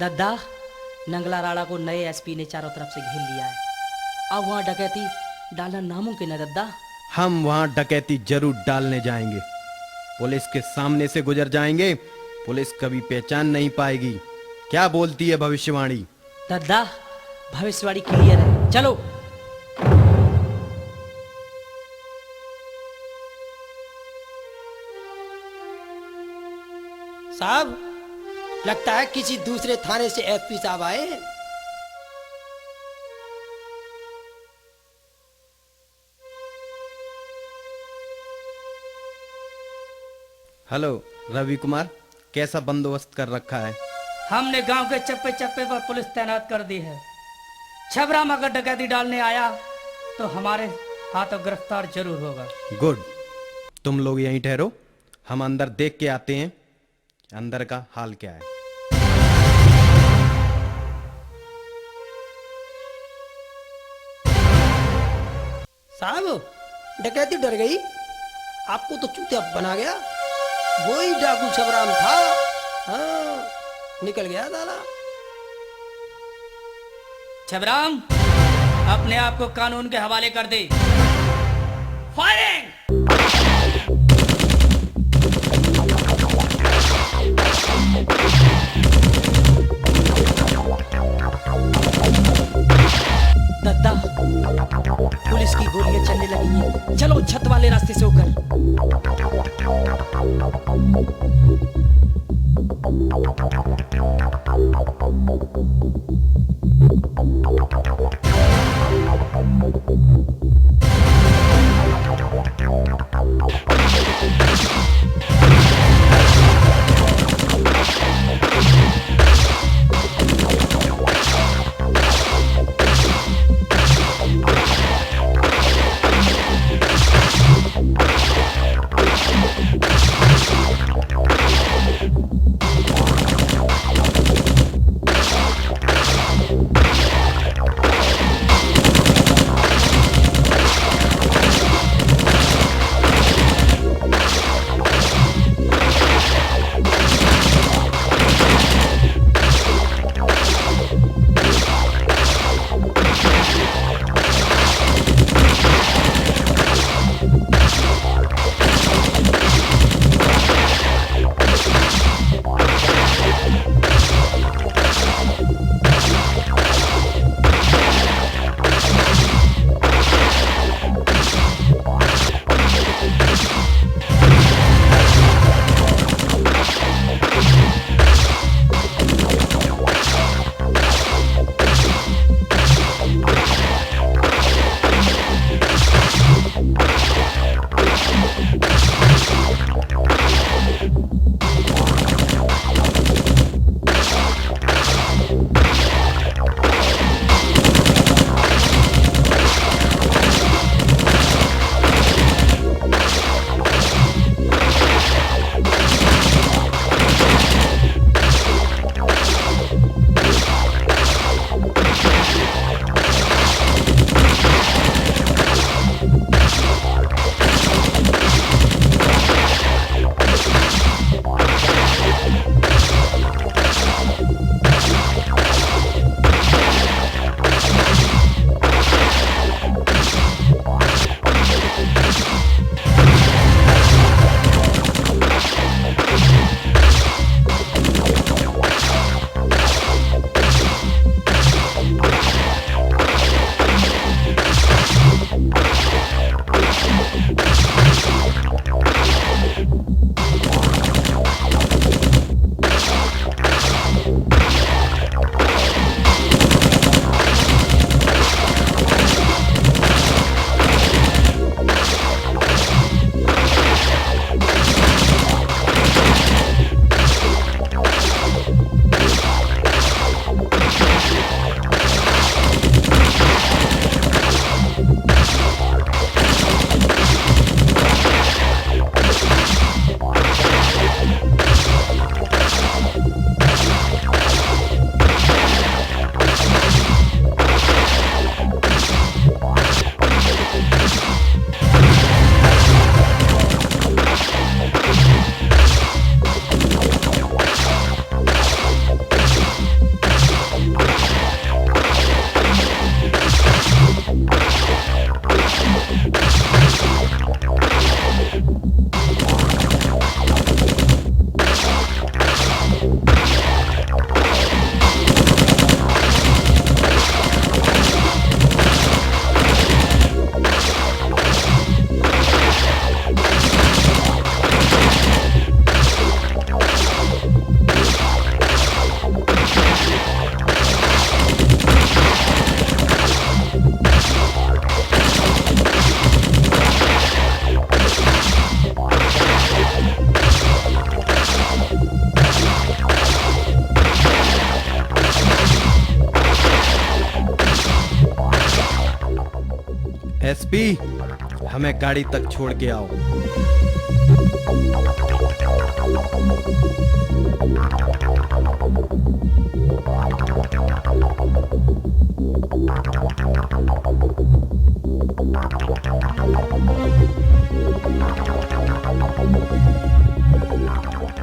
दद्दा, नंगला राड़ा को नए एसपी ने चारों तरफ से घेर लिया है। अब वहां डकैती डालना नामुमकिन है दद्दा। हम वहां डकैती जरूर डालने जाएंगे। पुलिस के सामने से गुजर जाएंगे, पुलिस कभी पहचान नहीं पाएगी। क्या बोलती है भविष्यवाणी? दद्दा, भविष्यवाणी क्लियर है, चलो। साहब, लगता है किसी दूसरे थाने से एसपी साहब आए हैं। हेलो रवि कुमार, कैसा बंदोबस्त कर रखा है? हमने गांव के चप्पे चप्पे पर पुलिस तैनात कर दी है। छबराम अगर डकैती डालने आया तो हमारे हाथों गिरफ्तार जरूर होगा। गुड, तुम लोग यहीं ठहरो, हम अंदर देख के आते हैं अंदर का हाल क्या है। साहब, डकैती डर गई, आपको तो चूतिया बना गया। वही डाकू छबराम था। हाँ, निकल गया साला। छबराम, अपने आप को कानून के हवाले कर दे। फायरिंग! दद्दा, पुलिस की गोलियां चलने लगी हैं। चलो छत वाले रास्ते से होकर। एसपी, हमें गाड़ी तक छोड़ के आओ।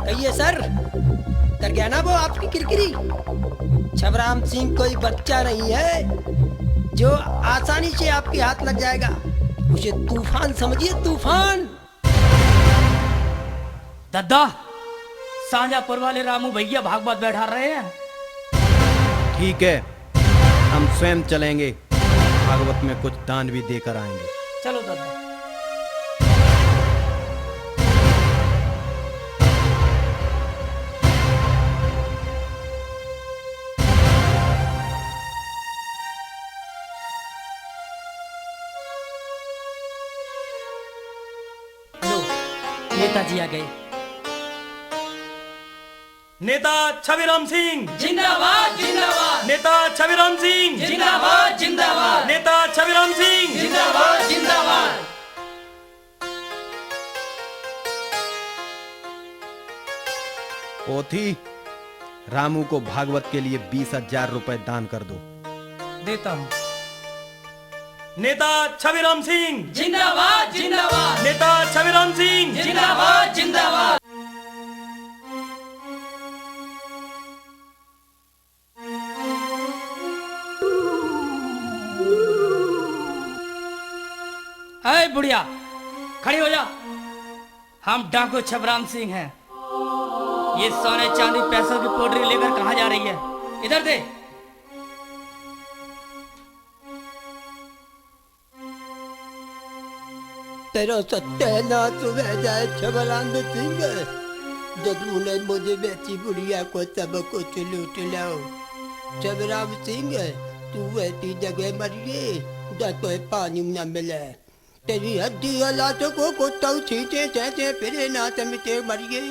कहिए सर, कर गया ना वो आपकी किरकिरी? छबराम सिंह कोई बच्चा नहीं है जो आसानी से आपके हाथ लग जाएगा। उसे तूफान समझिए, तूफान। दद्दा, सांजापुर वाले रामू भैया भागवत बैठा रहे हैं। ठीक है, हम स्वयं चलेंगे, भागवत में कुछ दान भी देकर आएंगे। चलो दद्दा। नेताजी आ गए। नेता छविराम सिंह जिंदाबाद जिंदाबाद, नेता छविराम सिंह जिंदाबाद जिंदाबाद, नेता छविराम सिंह जिंदाबाद जिंदाबाद। पोथी, रामू को भागवत के लिए 20,000 रुपए दान कर दो। देता हूँ। नेता छविराम सिंह जिंदाबाद जिंदाबाद, नेता छविराम सिंह जिंदाबाद जिंदाबाद। अरे बुढ़िया, खड़ी हो जा। हम डाकू छबराम सिंह हैं। ये सोने चांदी पैसों की पोटरी लेकर कहाँ जा रही है? इधर दे। तेरा सत्यानाश हो जाए छबराम सिंह, जब तूने मुझे बेची बुढ़िया को सब कुछ लूट लो। छबराम सिंह, तू ऐसी जगह मरिए जहाँ कोई पानी न मिले। तेरी हड्डी लाशों को कुत्ता छींचे छेचे फिरे ना समझे मरिए।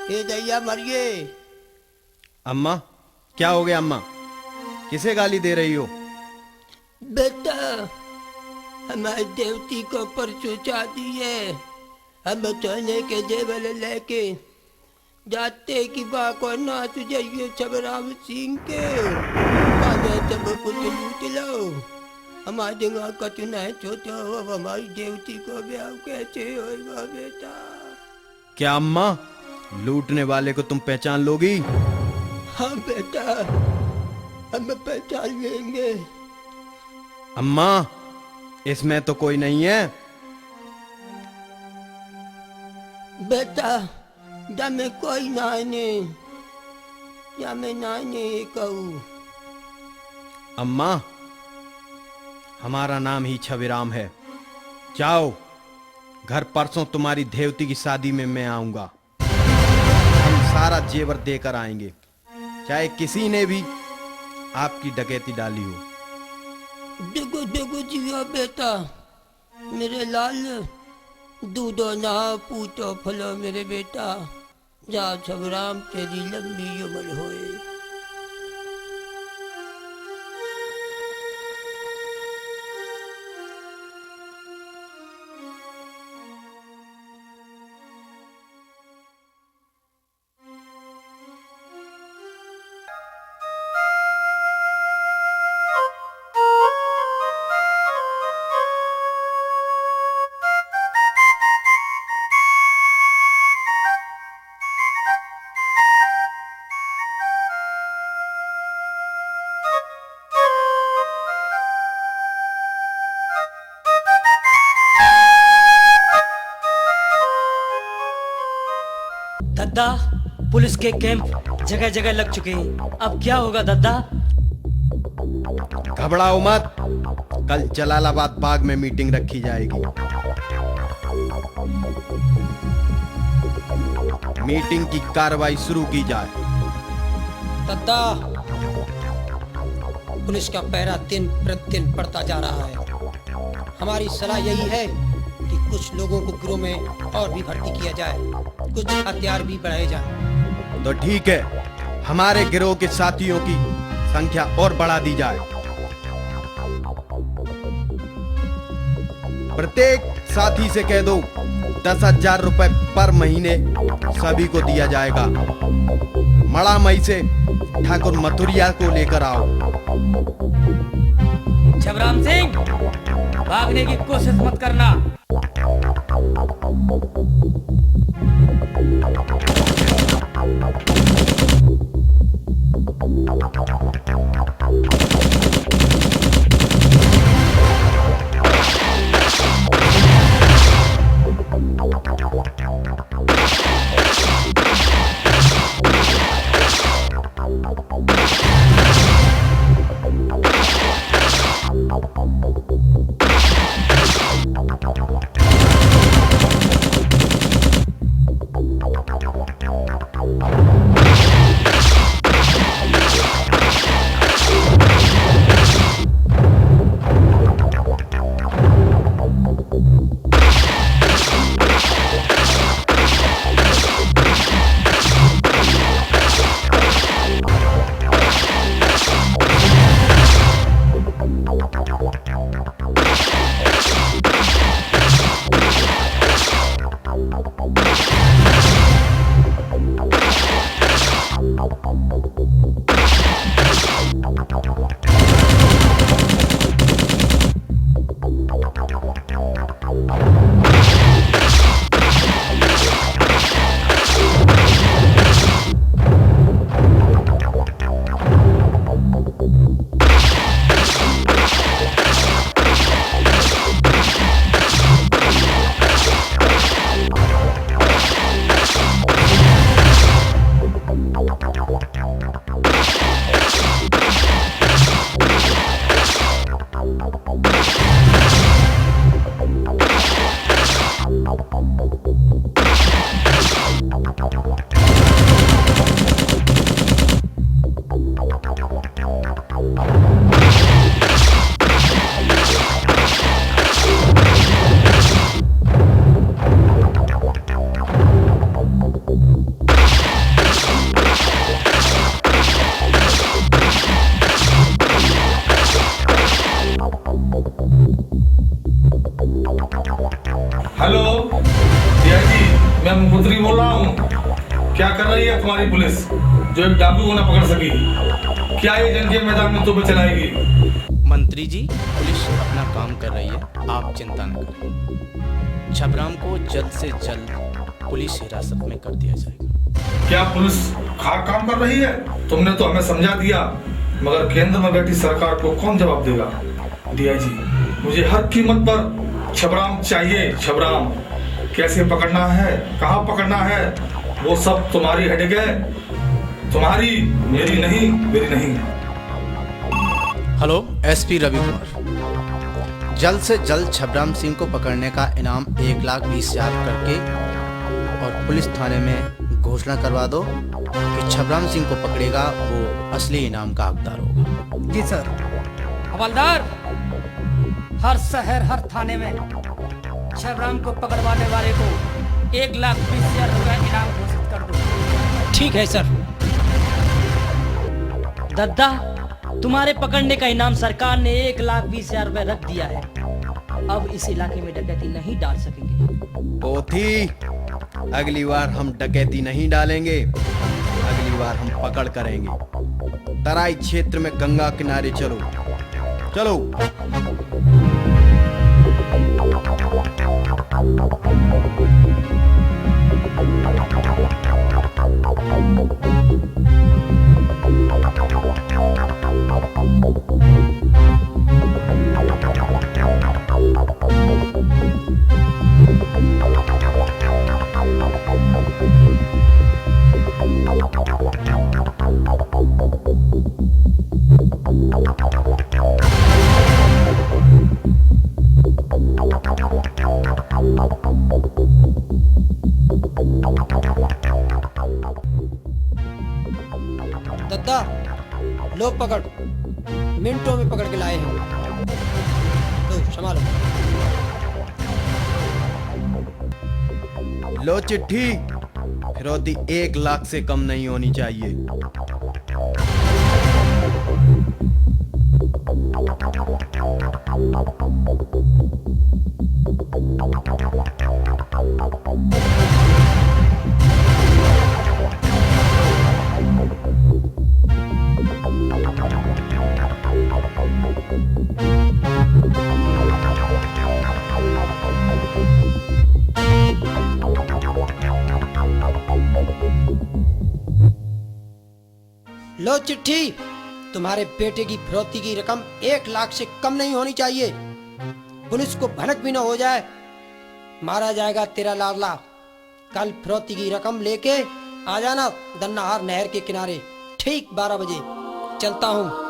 हे दैया मरिए। अम्मा, क्या हो गया अम्मा? किसे गाली दे रही हो? बेटा, हमारे देवती को परसों शादी है। हम सोने के जेवर लेके जाते कि बा को नाच जाइए छबराम सिंह के। सब कुछ लूट लो। हमारे दिमाग का चुनाव छोटा हो, हमारी देवती को ब्याह कैसे होगा बेटा? क्या अम्मा, लूटने वाले को तुम पहचान लोगी? हाँ बेटा, हम पहचान लेंगे। अम्मा, इसमें तो कोई नहीं है। बेटा, जब मैं कोई नाने या मैं नाने कहूँ। अम्मा, हमारा नाम ही छविराम है। जाओ घर, परसों तुम्हारी देवती की शादी में मैं आऊंगा। हम सारा जेवर देकर आएंगे, चाहे किसी ने भी आपकी डकैती डाली हो। देखो देखो जिया बेटा, मेरे लाल, दूधो ना पूतो फलो मेरे बेटा। जा छबराम तेरी लंबी उम्र होए। दद्दा, पुलिस के कैंप जगह जगह लग चुके हैं। अब क्या होगा दद्दा? घबराओ मत, कल जलालाबाद बाग में मीटिंग रखी जाएगी। मीटिंग की कार्रवाई शुरू की जाए। दद्दा, पुलिस का पहरा दिन प्रतिदिन बढ़ता जा रहा है। हमारी सलाह यही है कि कुछ लोगों को गिरोह में और भी भर्ती किया जाए, कुछ हथियार भी बढ़ाए जाए। तो ठीक है, हमारे गिरोह के साथियों की संख्या और बढ़ा दी जाए। प्रत्येक साथी से कह दो 10,000 रुपए पर महीने सभी को दिया जाएगा। मड़ामई से ठाकुर मथुरिया को लेकर आओ। छबराम सिंह, भागने की कोशिश मत करना। हेलो भैया जी, मैं मुख्यमंत्री बोल रहा हूँ। क्या कर रही है तुम्हारी पुलिस जो एक डाकू को ना पकड़ सकी? क्या ये जंग के मैदान में तुम्हें चलाएगी? मंत्री जी, पुलिस अपना काम कर रही है, आप चिंता न करें। छबराम को जल्द से जल्द पुलिस हिरासत में कर दिया जाएगा। क्या पुलिस खाक काम कर रही है? तुमने तो हमें समझा दिया, मगर केंद्र में बैठी सरकार को कौन जवाब देगा? डीआईजी, मुझे हर कीमत पर छबराम चाहिए। छबराम कैसे पकड़ना है, कहाँ पकड़ना है, वो सब तुम्हारी हेडेक है, तुम्हारी, मेरी नहीं, मेरी नहीं। Hello, SP Ravi Kumar. जल्द से जल्द छबराम सिंह को पकड़ने का इनाम 1,20,000 करके और पुलिस थाने में घोषणा करवा दो कि छबराम सिंह को पकड़ेगा वो असली इनाम का हकदार होगा। जी सर। हवलदार, हर शहर हर थाने में छबराम को पकड़वाने वाले को 1,20,000 रुपया इनाम घोषित कर दो। ठीक है सर। दद्दा, तुम्हारे पकड़ने का इनाम सरकार ने 1,20,000 रुपए रख दिया है। अब इस इलाके में डकैती नहीं डाल सकेंगे। पोथी, अगली बार हम डकैती नहीं डालेंगे, अगली बार हम पकड़ करेंगे। तराई क्षेत्र में गंगा किनारे चलो चलो। दद्दा, लो पकड़, मिनटों में पकड़ के लाए हैं। लो संभालो। लो चिट्ठी, फिरौती 1,00,000 से कम नहीं होनी चाहिए। लो चिट्ठी, तुम्हारे बेटे की फिरौती की रकम 1 लाख से कम नहीं होनी चाहिए। पुलिस को भनक भी न हो जाए, मारा जाएगा तेरा लाडला। कल फिरौती की रकम लेके आ जाना दन्नाहार नहर के किनारे ठीक 12 बजे। चलता हूँ।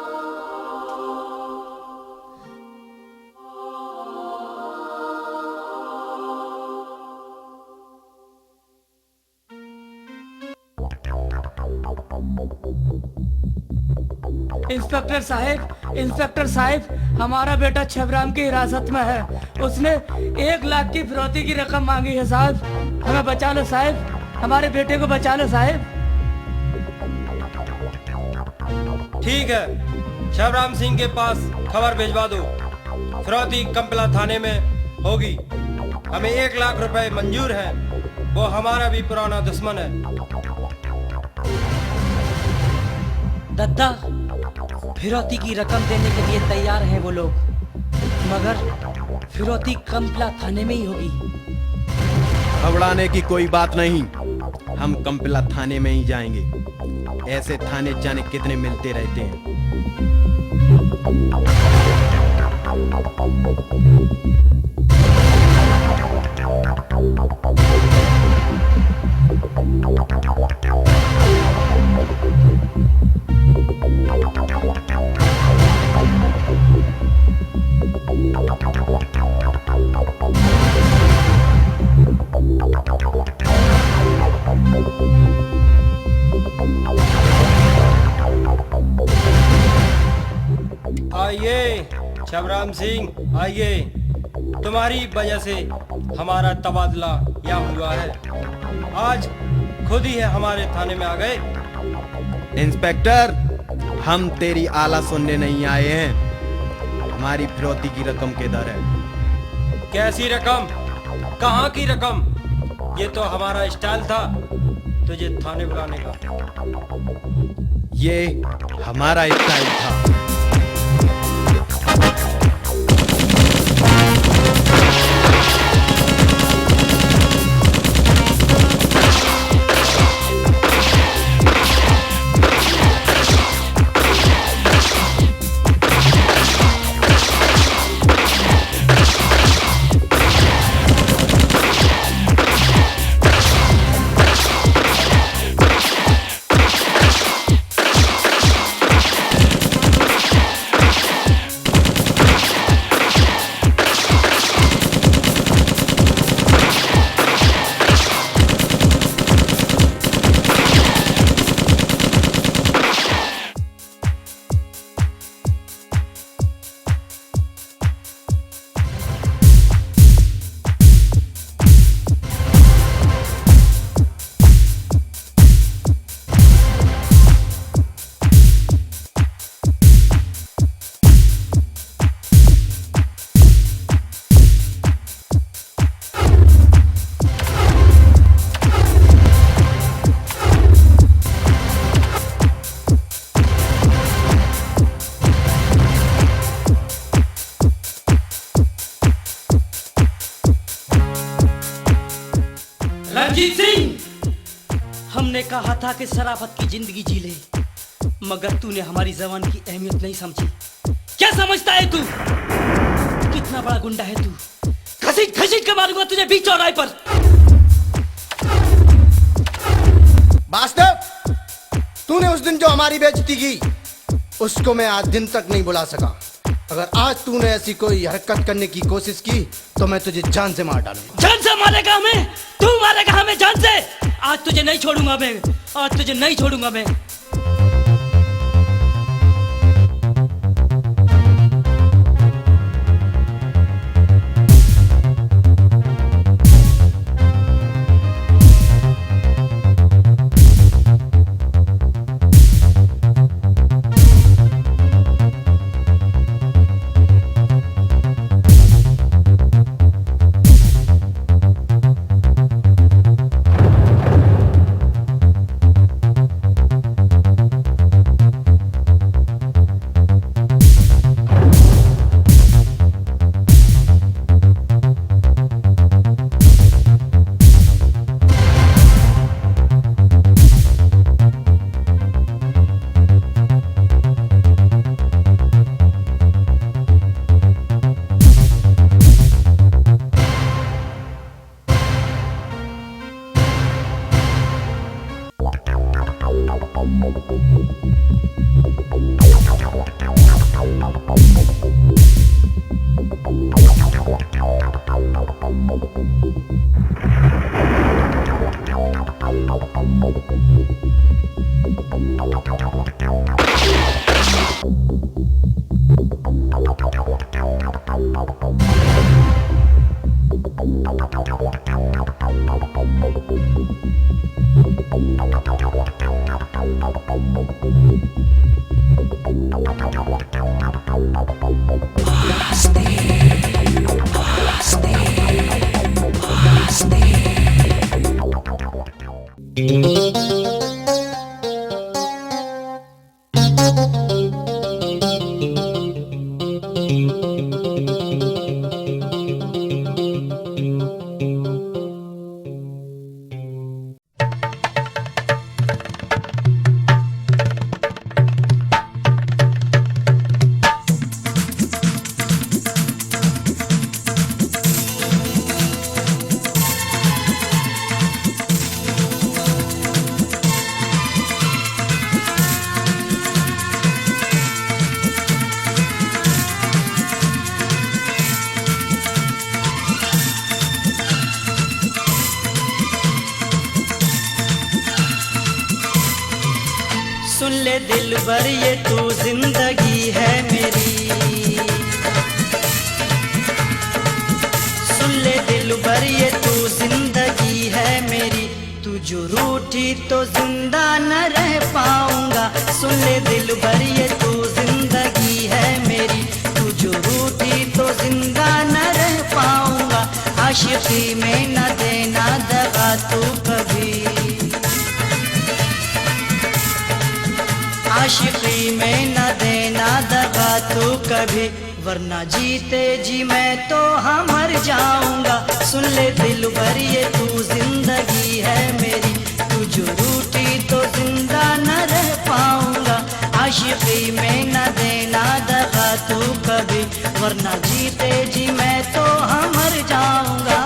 इंस्पेक्टर साहब, हमारा बेटा छबराम की हिरासत में है। उसने 1 लाख की फिरौती की रकम मांगी है साहब। हमें बचा लो साहब, हमारे बेटे को बचा लो साहब। ठीक है, छबराम सिंह के पास खबर भिजवा दो। फिरौती कंपला थाने में होगी। हमें 1 लाख रुपए मंजूर है। वो हमारा भी पुराना दुश्मन है। दद्दा, फिरौती की रकम देने के लिए तैयार हैं वो लोग, मगर फिरौती कंपला थाने में ही होगी। घबराने की कोई बात नहीं, हम कंपला थाने में ही जाएंगे। ऐसे थाने जाने कितने मिलते रहते हैं। आइए छबराम सिंह, आइए। तुम्हारी वजह से हमारा तबादला यहाँ हुआ है। आज खुद ही है हमारे थाने में आ गए। इंस्पेक्टर, हम तेरी आला सुनने नहीं आए हैं। हमारी फिरौती की रकम किधर है? कैसी रकम? कहाँ की रकम? ये तो हमारा स्टाइल था तुझे थाने बुलाने का। ये हमारा स्टाइल था। रणजीत सिंह, हमने कहा था कि शराफत की जिंदगी जी ले, मगर तूने हमारी जबान की अहमियत नहीं समझी। क्या समझता है तू? कितना बड़ा गुंडा है तू। घसीट घसीट के मारूंगा तुझे बीच चौराहे पर। वास्तव, तूने उस दिन जो हमारी बेइज्जती की, उसको मैं आज दिन तक नहीं भुला सका। अगर आज तूने ऐसी कोई हरकत करने की कोशिश की तो मैं तुझे जान से मार डालूंगा। जान से मारेगा हमें? तू मारेगा हमें जान से? आज तुझे नहीं छोड़ूंगा मैं, आज तुझे नहीं छोड़ूंगा मैं। सुन ले दिल भर ये तू जिंदगी है मेरी, सुन ले दिल भर ये तू जिंदगी है मेरी, तू जो रूठी तो जिंदा न रह पाऊंगा। सुन ले दिल भर ये तू जिंदगी है मेरी, तू जो रूठी तो जिंदा न रह पाऊंगा। आशिकी में न देना दगा तू कभी, आशिकी में न देना दगा तू कभी, वरना जीते जी मैं तो हाँ मर जाऊंगा। सुन ले दिल भर ये तू जिंदगी है मेरी, तू जो रूठी तो जिंदा न रह पाऊंगा। आशिकी में न देना दगा तू कभी, वरना जीते जी मैं तो हाँ मर जाऊंगा।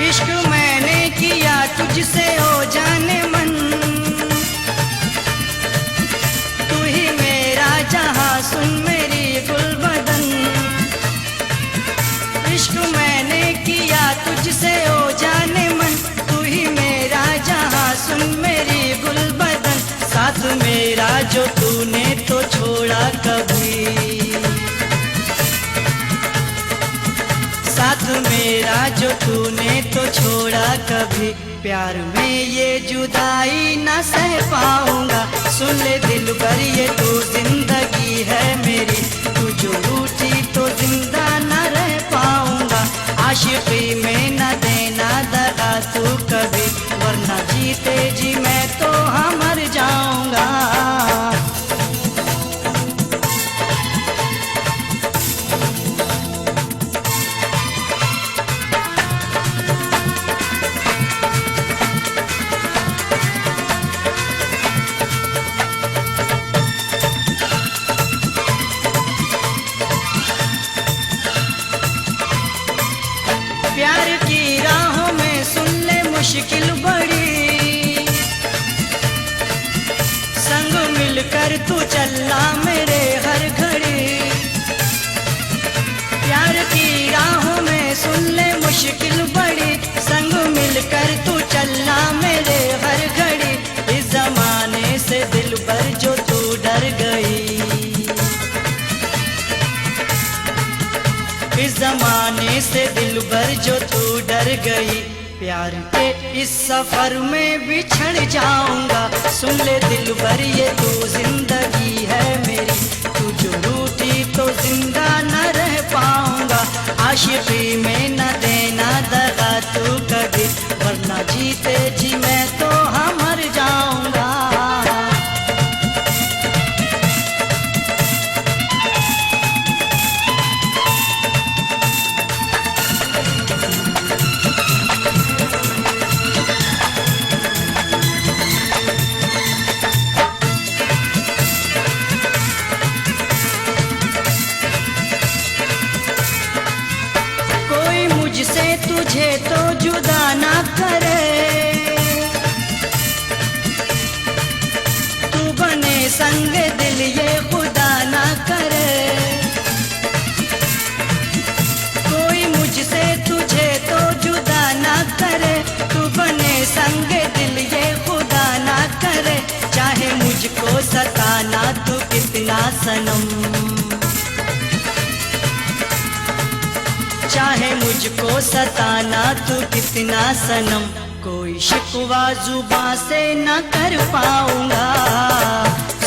इश्क मैंने किया तुझसे हो जाने मन, तू ही मेरा जहां सुन मेरी गुलबदन। इश्क मैंने किया तुझसे हो जाने मन, तू ही मेरा जहां सुन मेरी गुलबदन। साथ मेरा जो तूने तो छोड़ा कभी, साथ मेरा जो तूने तो छोड़ा कभी, प्यार में ये जुदाई न सह पाऊंगा। सुन ले दिल भर ये तू जिंदगी है मेरी, तू जो रूठी तो जिंदा न रह पाऊंगा। आशिकी में न देना दगा तू कभी, वरना जीते जी मैं तो हाँ मर जाऊंगा। प्यार की राहों में सुन ले मुश्किल बड़ी, संग मिलकर तू चलना मेरे हर घड़ी। प्यार की राहों में सुन ले मुश्किल बड़ी, संग मिलकर तू चलना मेरे हर घड़ी। इस जमाने से दिल भर जो तू डर गई, इस जमाने से दिल भर जो तू डर गई, प्यार के इस सफर में बिछड़ जाऊंगा। सुन ले दिल भर ये तू जिंदगी है मेरी, तू जो रूठी तो जिंदा न रह पाऊंगा। आशिकी में न देना दगा तू कभी, वरना जीते जी मैं तो हाँ मर जाऊंगा। मुझसे तुझे तो जुदा ना करे, तू बने संग दिल ये खुदा ना करे। कोई मुझसे तुझे तो जुदा ना करे, तू बने संग दिल ये खुदा ना करे। चाहे मुझको सताना तू कितना सनम, चाहे मुझको सताना तू कितना सनम। कोई शिकवा जुबां से न कर पाऊंगा,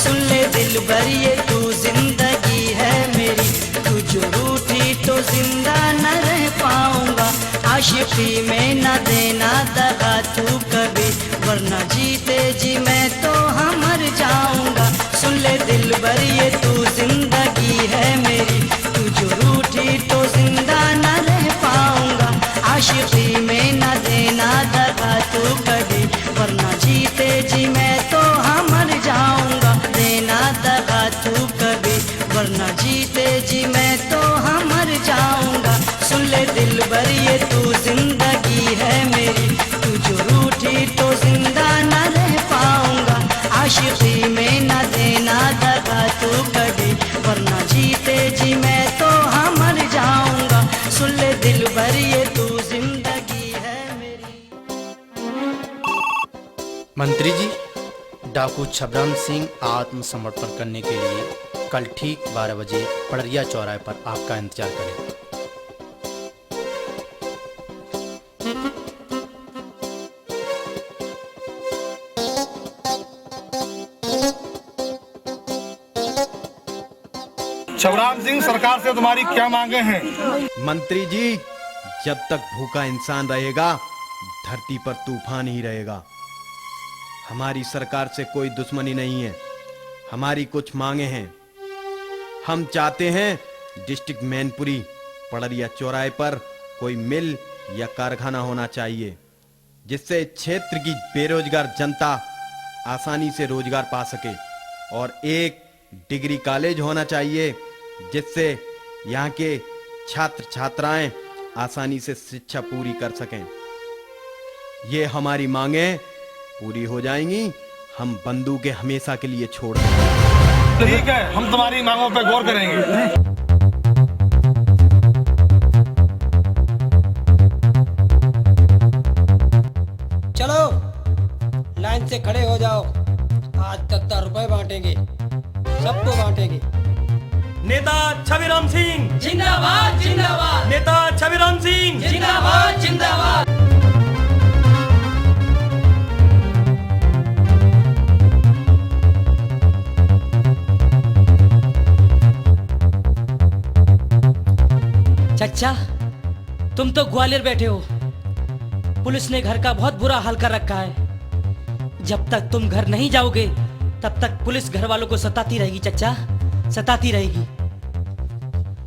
सुन ले दिल भर ये तू जिंदगी है मेरी, तू जो रूठी तो जिंदा न रह पाऊंगा। आशिकी में न देना दगा तू कभी, वरना जीते जी मैं तो मर जाऊंगा। सुन ले दिल भर ये तू जिंदगी है मेरी, तू जो रूठी तो जिंदा न रह पाऊंगा। आशिकी में न देना दगा तू कभी, वरना जीते जी मैं तो मर जाऊंगा। देना दगा तू कभी, वरना जीते जी मैं तो मर जाऊंगा। सुन ले दिल भर ये तू जिंदगी है मेरी, तू जो रूठी तो जिंदा न रह पाऊंगा। आशिकी में न देना दगा तू कभी, वरना जीते जी मैं तो मर जाऊंगा। सुन ले दिल भर ये तू जिंदगी है मेरी। मंत्री जी, डाकू छबराम सिंह आत्मसमर्पण करने के लिए कल ठीक 12 बजे पड़रिया चौराहे पर आपका इंतजार करें। छबराम सिंह, सरकार से तुम्हारी क्या मांगे हैं? मंत्री जी, जब तक भूखा इंसान रहेगा धरती पर तूफान ही रहेगा। हमारी सरकार से कोई दुश्मनी नहीं है, हमारी कुछ मांगे हैं। हम चाहते हैं डिस्ट्रिक्ट मैनपुरी पड़रिया चौराहे पर कोई मिल या कारखाना होना चाहिए, जिससे क्षेत्र की बेरोजगार जनता आसानी से रोजगार पा सके, और एक डिग्री कॉलेज होना चाहिए जिससे यहाँ के छात्र छात्राएं आसानी से शिक्षा पूरी कर सकें। ये हमारी मांगे पूरी हो जाएंगी, हम बंदूकें हमेशा के लिए छोड़ देंगे। ठीक है, हम तुम्हारी मांगों पर गौर करेंगे। चलो लाइन से खड़े हो जाओ, आज 10 रुपए बांटेंगे, सबको बांटेंगे। नेता छविराम सिंह जिंदाबाद जिंदाबाद, नेता छविराम सिंह जिंदाबाद जिंदाबाद। चचा, तुम तो ग्वालियर बैठे हो, पुलिस ने घर का बहुत बुरा हाल कर रखा है। जब तक तुम घर नहीं जाओगे तब तक पुलिस घर वालों को सताती रहेगी चचा, सताती रहेगी।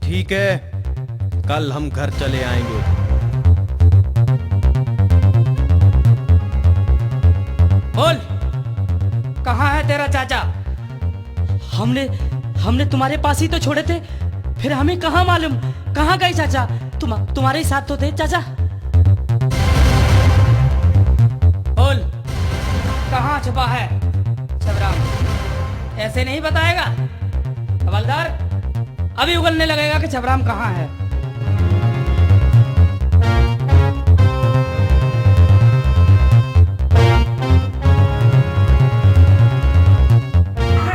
ठीक है, कल हम घर चले आएंगे। बोल, कहाँ है तेरा चाचा? हमने तुम्हारे पास ही तो छोड़े थे, फिर हमें कहाँ मालूम कहाँ गए चाचा? तुम्हारे ही साथ तो थे चाचा। बोल, कहाँ छुपा है छबराम? ऐसे नहीं बताएगा हवलदार, अभी उगलने लगेगा कि छबराम कहाँ है।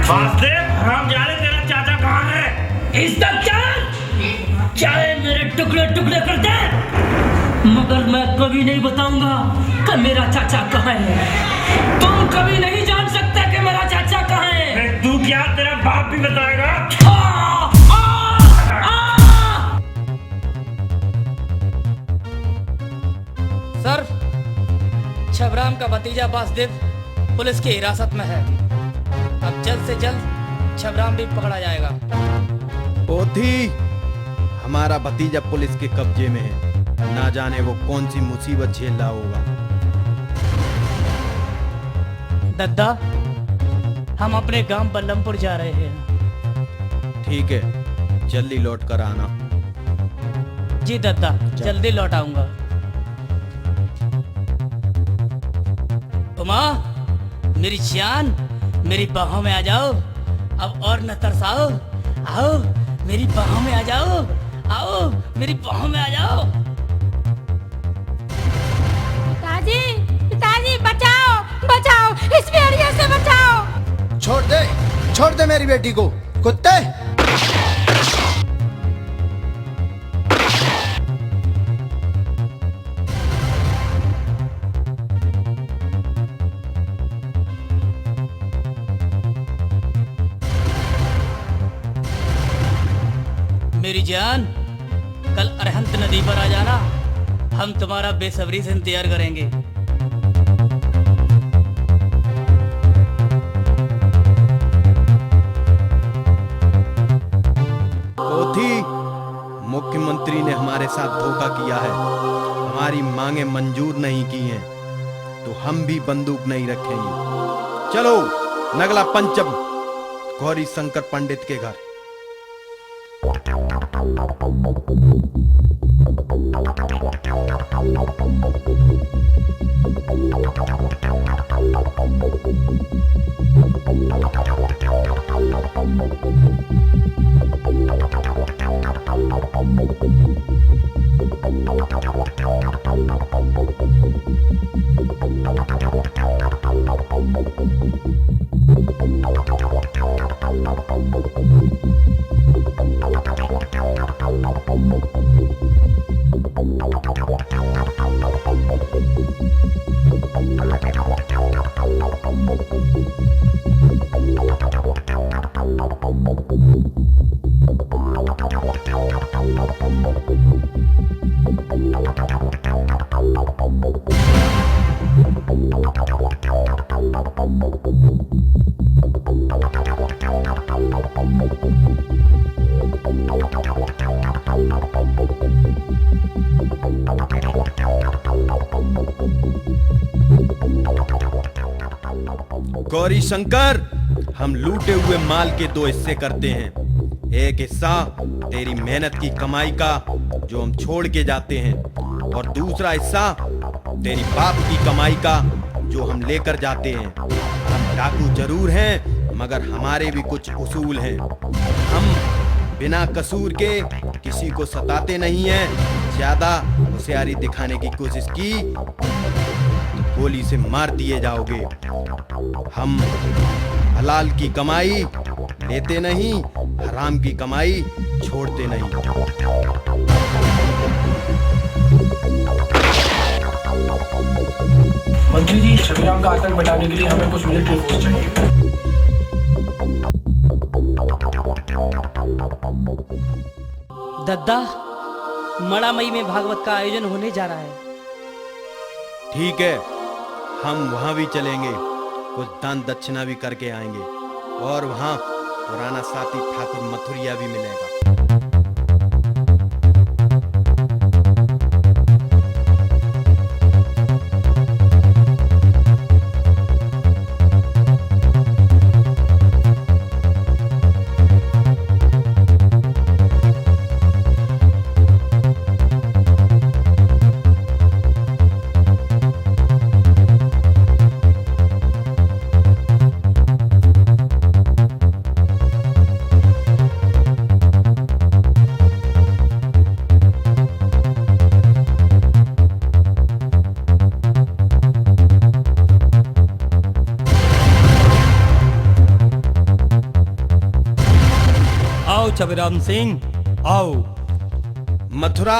हम जाने तेरा चाचा कहाँ है। इज्जत चाहे मेरे टुकड़े टुकड़े कर दे, मगर मैं कभी नहीं बताऊंगा कि मेरा चाचा कहाँ है। तुम कभी नहीं जान सकते कि मेरा चाचा कहाँ है। तू क्या, तेरा बाप भी बताएगा। सर, छबराम का भतीजा वासुदेव पुलिस की हिरासत में है। अब जल्द से जल्द छबराम भी पकड़ा जाएगा। पोथी, हमारा भतीजा पुलिस के कब्जे में है, ना जाने वो कौन सी मुसीबत झेल रहा होगा। दद्दा, हम अपने गांव बल्लमपुर जा रहे हैं। ठीक है, जल्दी लौट कर आना। जी दद्दा, जल्दी लौट आऊंगा। उमा, मेरी जान, मेरी बाहों में आ जाओ। अब और न तरसाओ। आओ मेरी बाहों में आ जाओ। आओ मेरी बाहों में आ जाओ। पिताजी, पिताजी बचाओ, बचाओ, इस भेड़िए से बचाओ। छोड़ दे मेरी बेटी को, कुत्ते। मेरी जान, कल अरहंत नदी पर आ जाना। हम तुम्हारा बेसब्री से इंतजार करेंगे। पोथी, मुख्यमंत्री ने हमारे साथ धोखा किया है, हमारी मांगे मंजूर नहीं की हैं, तो हम भी बंदूक नहीं रखेंगे। चलो नगला पंचम, गौरी शंकर पंडित के घर। गौरी शंकर, हम लूटे हुए माल के दो हिस्से करते हैं। एक हिस्सा तेरी मेहनत की कमाई का जो हम छोड़ के जाते हैं, और दूसरा हिस्सा तेरी बाप की कमाई का जो हम लेकर जाते हैं। हम डाकू जरूर हैं, मगर हमारे भी कुछ उसूल हैं। हम बिना कसूर के किसी को सताते नहीं हैं। ज्यादा होशियारी दिखाने की कोशिश की तो गोली से मार दिए जाओगे। हम हलाल की कमाई लेते नहीं, हराम की कमाई छोड़ते नहीं। मंत्री जी, छबीराम का आतंक मिटाने के लिए हमें कुछ मिलिट्री फोर्स चाहिए। दद्दा, मड़ामई में भागवत का आयोजन होने जा रहा है। ठीक है, हम वहां भी चलेंगे, कुछ दान दक्षिणा भी करके आएंगे, और वहां पुराना साथी ठाकुर मथुरिया भी मिलेगा। छबीराम सिंह, आओ। मथुरा,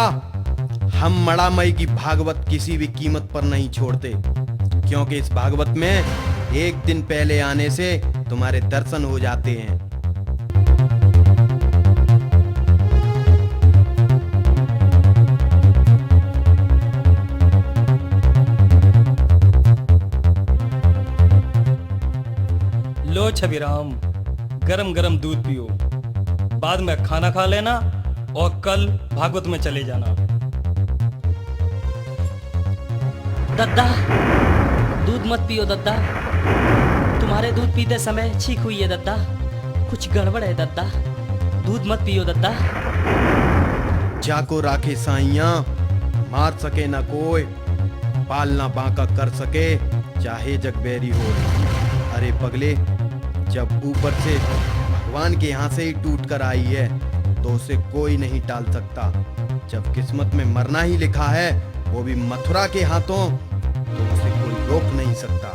हम मड़ामई की भागवत किसी भी कीमत पर नहीं छोड़ते, क्योंकि इस भागवत में एक दिन पहले आने से तुम्हारे दर्शन हो जाते हैं। लो छबीराम, गरम गरम दूध पियो, बाद में खाना खा लेना और कल भागवत में चले जाना। दद्दा, दूध मत पियो दद्दा, तुम्हारे दूध पीते समय छींक हुई है दद्दा, कुछ गड़बड़ है दद्दा, दूध मत पियो दद्दा। जाको राखे साइया, मार सके न कोई, पालना बांका कर सके, चाहे जगबैरी हो। अरे पगले, जब ऊपर से भगवान के यहाँ से ही टूट कर आई है तो उसे कोई नहीं टाल सकता। जब किस्मत में मरना ही लिखा है, वो भी मथुरा के हाथों, तो उसे कोई रोक नहीं सकता।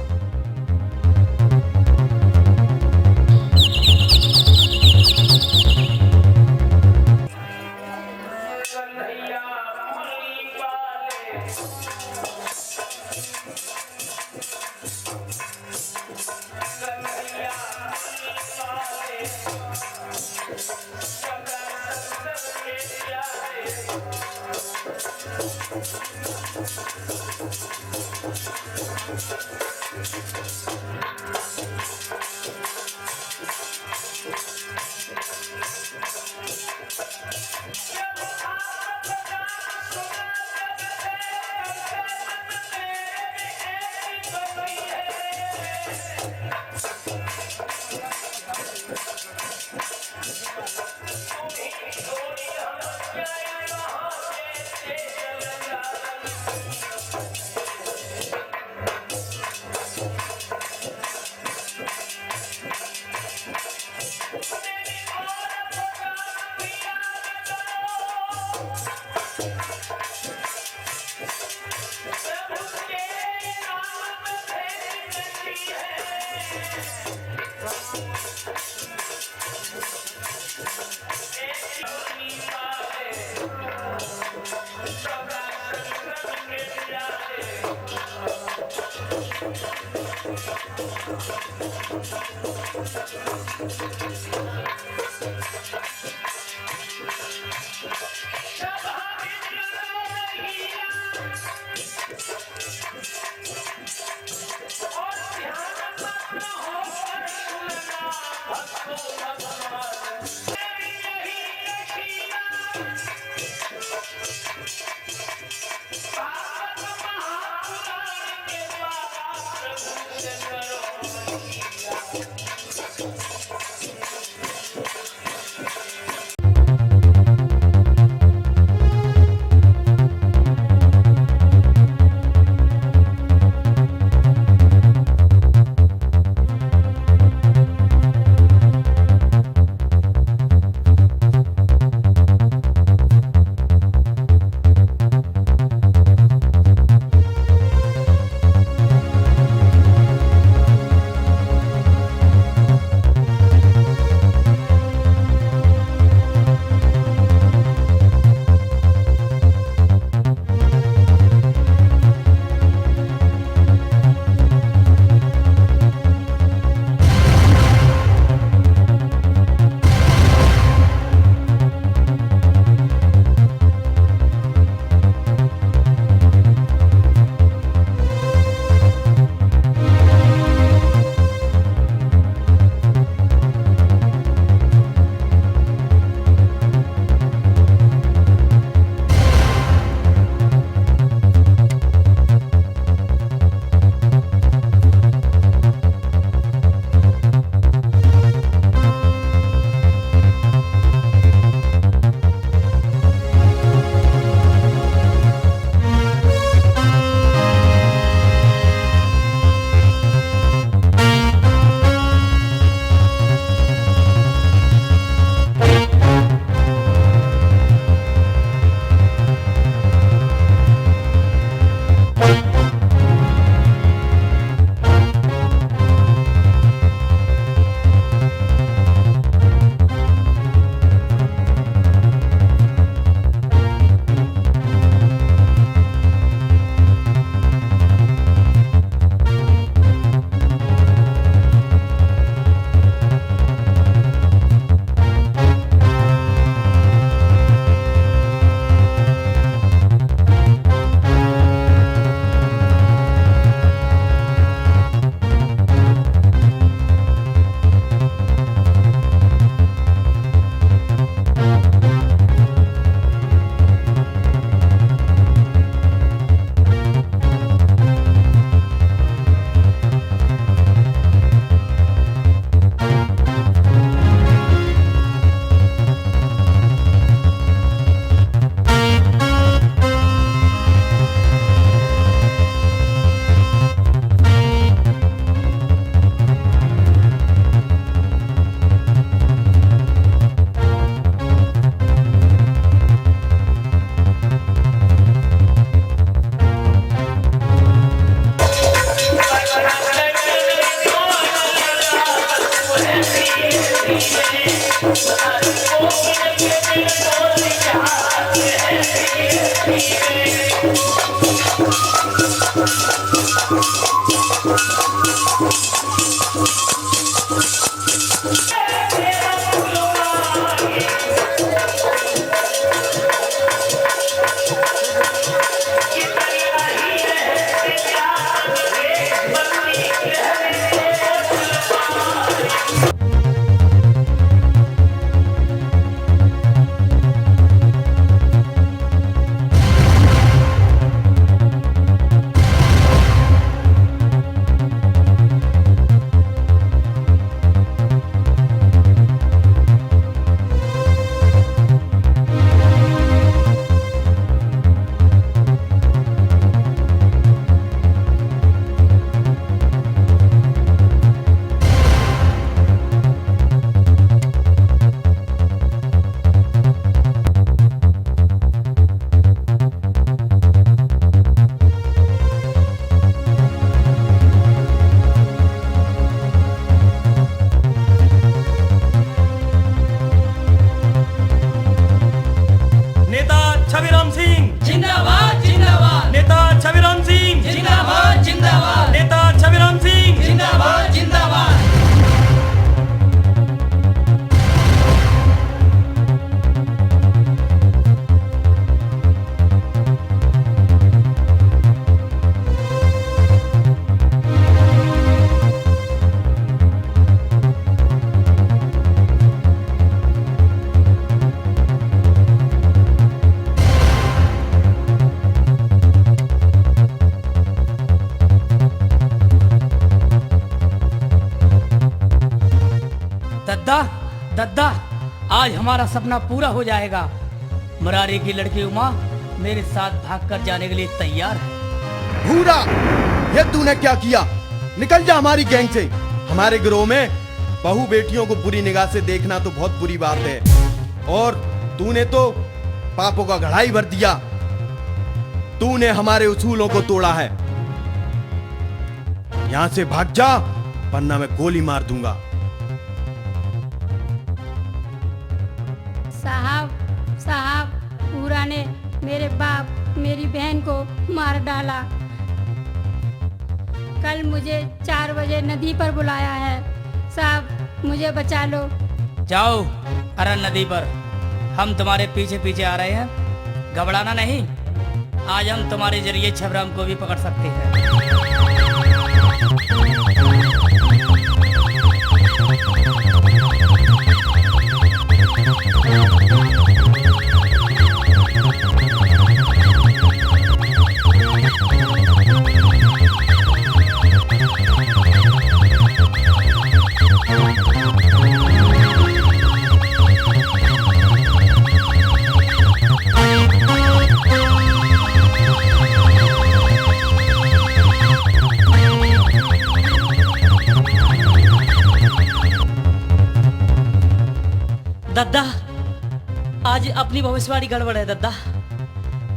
दद्दा, आज हमारा सपना पूरा हो जाएगा। मुरारी की लड़की उमा मेरे साथ भागकर जाने के लिए तैयार है। भूरा, ये तूने क्या किया? निकल जा हमारी गैंग से। हमारे गिरोह में बहू बेटियों को बुरी निगाह से देखना तो बहुत बुरी बात है, और तूने तो पापों का घड़ा ही भर दिया। तूने हमारे उसूलों को तोड़ा है। यहां से भाग जा, वरना मैं गोली मार दूंगा। साहब, पूरा ने मेरे बाप मेरी बहन को मार डाला। कल मुझे 4 बजे नदी पर बुलाया है। साहब, मुझे बचा लो। जाओ अरन नदी पर, हम तुम्हारे पीछे पीछे आ रहे हैं। घबराना नहीं, आज हम तुम्हारे जरिए छबराम को भी पकड़ सकते हैं। दद्दा, आज अपनी भविष्यवाणी गड़बड़ है दद्दा।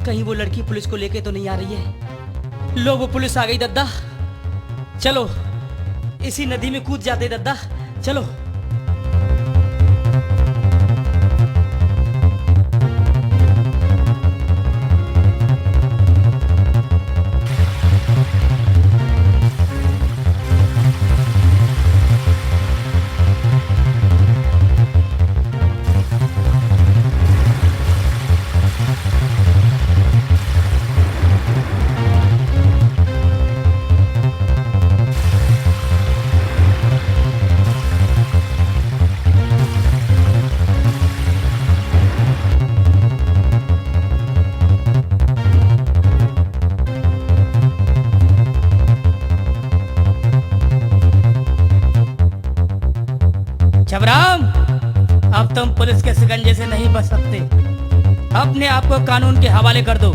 कहीं वो लड़की पुलिस को लेके तो नहीं आ रही है? लो, वो पुलिस आ गई दद्दा। चलो इसी नदी में कूद जाते दद्दा, चलो। छबराम, अब तुम पुलिस के शिकंजे से नहीं बच सकते। अपने आप को कानून के हवाले कर दो।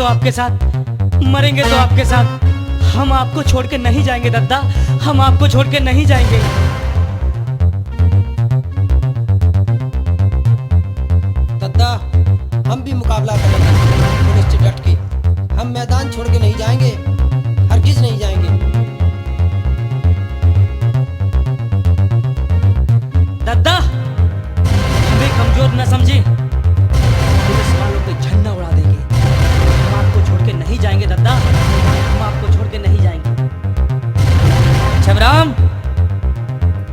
तो आपके साथ, मरेंगे तो आपके साथ। हम आपको छोड़ के नहीं जाएंगे दद्दा, हम आपको छोड़ के नहीं जाएंगे। दद्दा, हम भी मुकाबला करेंगे पुलिस से डट के। हम मैदान छोड़ के नहीं जाएंगे, हरगिज नहीं जाएंगे। दद्दा, हमें कमजोर न समझे, पुलिस वालों पे झंडा उड़ा देंगे। हम आपको छोड़ के नहीं जाएंगे दद्दा, हम आपको छोड़ के नहीं जाएंगे। छबराम,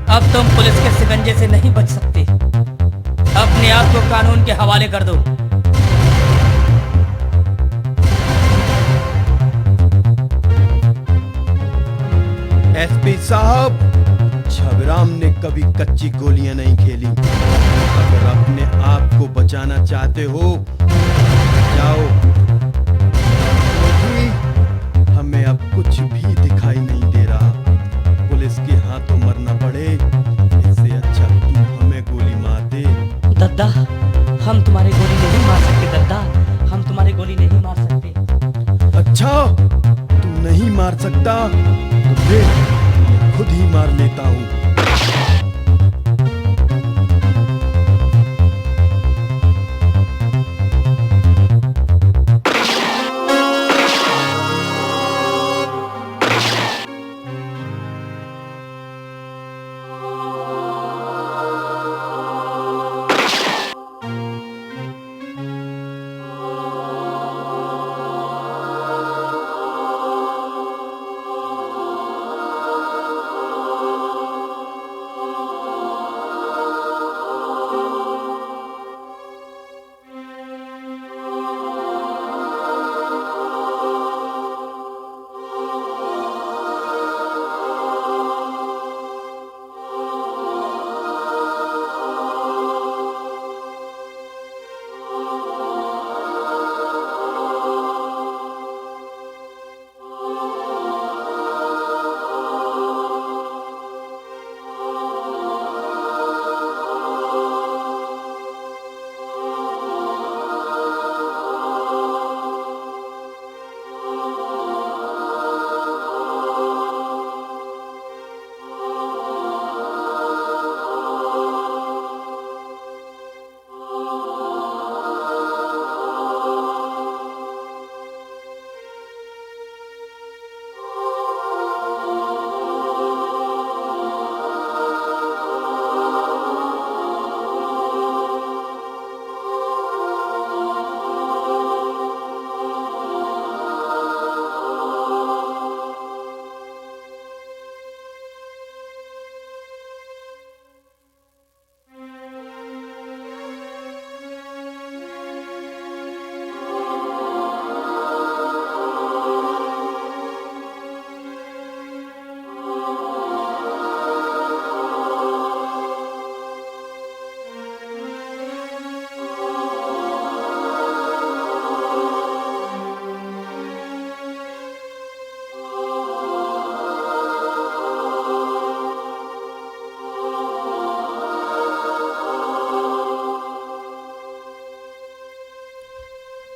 अब तुम पुलिस के शिकंजे से नहीं बच सकते। अपने आप को कानून के हवाले कर दो। एसपी साहब, छबराम ने कभी कच्ची गोलियां नहीं खेली। अगर अपने आप को बचाना चाहते हो, जाओ। क्योंकि हमें अब कुछ भी दिखाई नहीं दे रहा। पुलिस के हाथों मरना पड़े, इससे अच्छा तू हमें गोली मार दे। दद्दा, हम तुम्हारी गोली नहीं मार सकते दद्दा, हम तुम्हारी गोली नहीं मार सकते। अच्छा, तू नहीं मार सकता तो फिर मैं खुद ही मार लेता हूँ।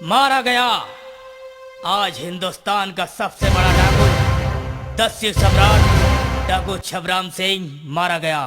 मारा गया आज हिंदुस्तान का सबसे बड़ा डाकू, 10 सम्राट डाकू छबराम सिंह मारा गया।